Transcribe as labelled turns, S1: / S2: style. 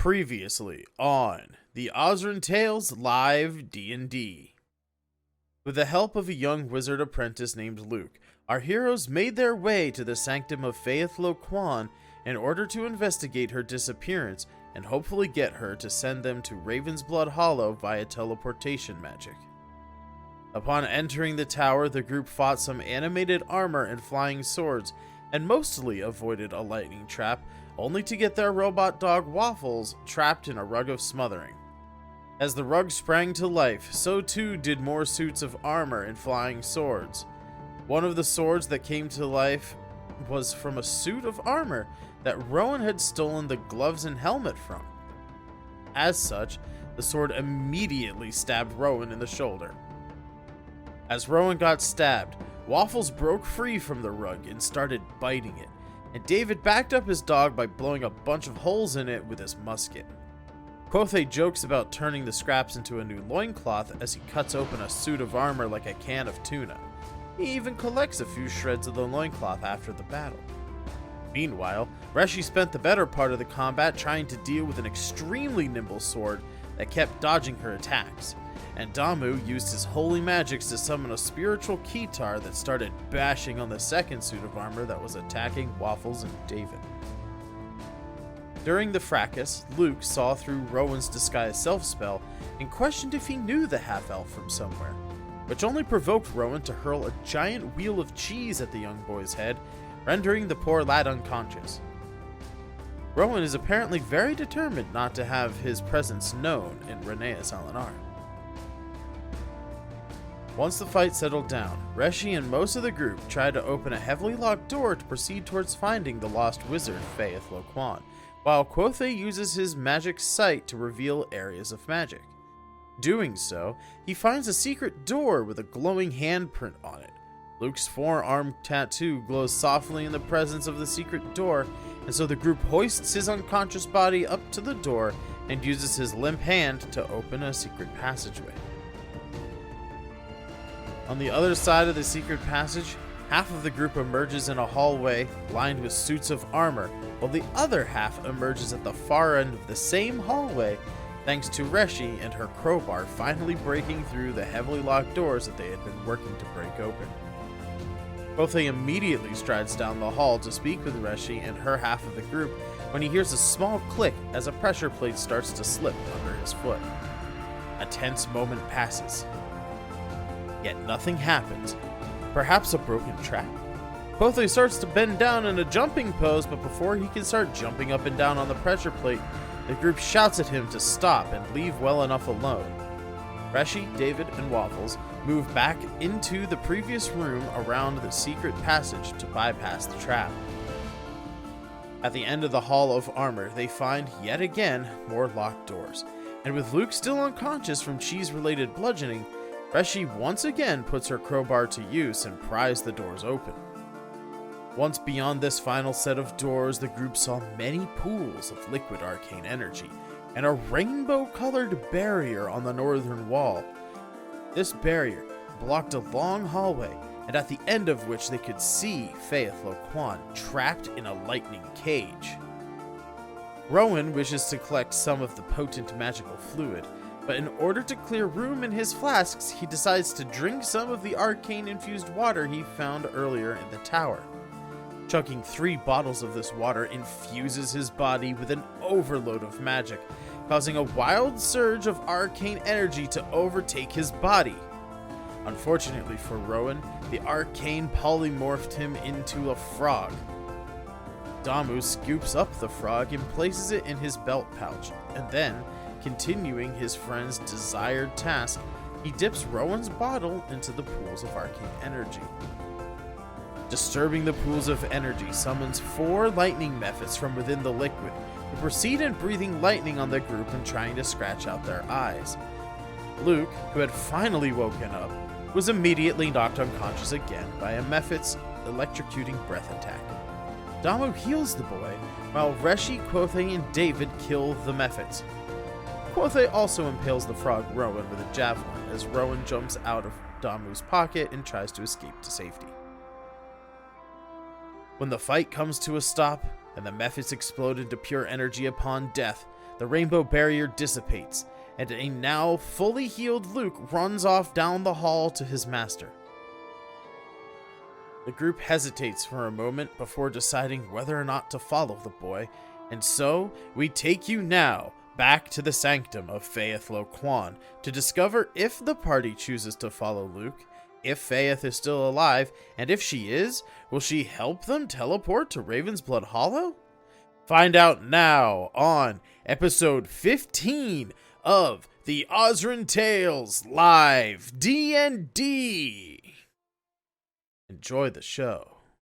S1: Previously on the Osrynn Tales Live D&D. With the help of a young wizard apprentice named Luke, our heroes made their way to the sanctum of Faith Lo Quan in order to investigate her disappearance and hopefully get her to send them to Ravensblood Hollow via teleportation magic. Upon entering the tower, the group fought some animated armor and flying swords, and mostly avoided a lightning trap, only to get their robot dog Waffles trapped in a rug of smothering. As the rug sprang to life, so too did more suits of armor and flying swords. One of the swords that came to life was from a suit of armor that Rowan had stolen the gloves and helmet from. As such, the sword immediately stabbed Rowan in the shoulder. As Rowan got stabbed, Waffles broke free from the rug and started biting it, and David backed up his dog by blowing a bunch of holes in it with his musket. Quothe jokes about turning the scraps into a new loincloth as he cuts open a suit of armor like a can of tuna. He even collects a few shreds of the loincloth after the battle. Meanwhile, Reshi spent the better part of the combat trying to deal with an extremely nimble sword that kept dodging her attacks, and Damu used his holy magics to summon a spiritual keytar that started bashing on the second suit of armor that was attacking Waffles and David. During the fracas, Luke saw through Rowan's disguised self-spell and questioned if he knew the half-elf from somewhere, which only provoked Rowan to hurl a giant wheel of cheese at the young boy's head, rendering the poor lad unconscious. Rowan is apparently very determined not to have his presence known in Reneus Alanar. Once the fight settled down, Reshi and most of the group tried to open a heavily locked door to proceed towards finding the lost wizard Faith Lo Quan, while Quothe uses his magic sight to reveal areas of magic. Doing so, he finds a secret door with a glowing handprint on it. Luke's forearm tattoo glows softly in the presence of the secret door, and so the group hoists his unconscious body up to the door and uses his limp hand to open a secret passageway. On the other side of the secret passage, half of the group emerges in a hallway lined with suits of armor, while the other half emerges at the far end of the same hallway, thanks to Reshi and her crowbar finally breaking through the heavily locked doors that they had been working to break open. Quothe immediately strides down the hall to speak with Reshi and her half of the group when he hears a small click as a pressure plate starts to slip under his foot. A tense moment passes. Yet nothing happens. Perhaps a broken trap? Quothe starts to bend down in a jumping pose, but before he can start jumping up and down on the pressure plate, the group shouts at him to stop and leave well enough alone. Reshi, David, and Waffles move back into the previous room around the secret passage to bypass the trap. At the end of the Hall of Armor, they find, yet again, more locked doors, and with Luke still unconscious from cheese-related bludgeoning, Reshi once again puts her crowbar to use and pries the doors open. Once beyond this final set of doors, the group saw many pools of liquid arcane energy and a rainbow-colored barrier on the northern wall. This barrier blocked a long hallway, and at the end of which they could see Faith Lo Quan trapped in a lightning cage. Rowan wishes to collect some of the potent magical fluid, but in order to clear room in his flasks, he decides to drink some of the arcane-infused water he found earlier in the tower. Chugging 3 bottles of this water infuses his body with an overload of magic, causing a wild surge of arcane energy to overtake his body. Unfortunately for Rowan, the arcane polymorphed him into a frog. Damu scoops up the frog and places it in his belt pouch, and then, continuing his friend's desired task, he dips Rowan's bottle into the pools of arcane energy. Disturbing the pools of energy summons 4 lightning mephits from within the liquid, who proceed in breathing lightning on the group and trying to scratch out their eyes. Luke, who had finally woken up, was immediately knocked unconscious again by a mephit's electrocuting breath attack. Damu heals the boy, while Reshi, Quothe, and David kill the mephits. Quothe also impales the frog Rowan with a javelin as Rowan jumps out of Damu's pocket and tries to escape to safety. When the fight comes to a stop, and the mephits explode into pure energy upon death, the rainbow barrier dissipates, and a now fully healed Luke runs off down the hall to his master. The group hesitates for a moment before deciding whether or not to follow the boy, and so we take you now back to the sanctum of Faith Lo Quan to discover if the party chooses to follow Luke, if Faith is still alive, and if she is, will she help them teleport to Ravensblood Hollow? Find out now on episode 15 of the Osrynn Tales Live D&D. Enjoy the show.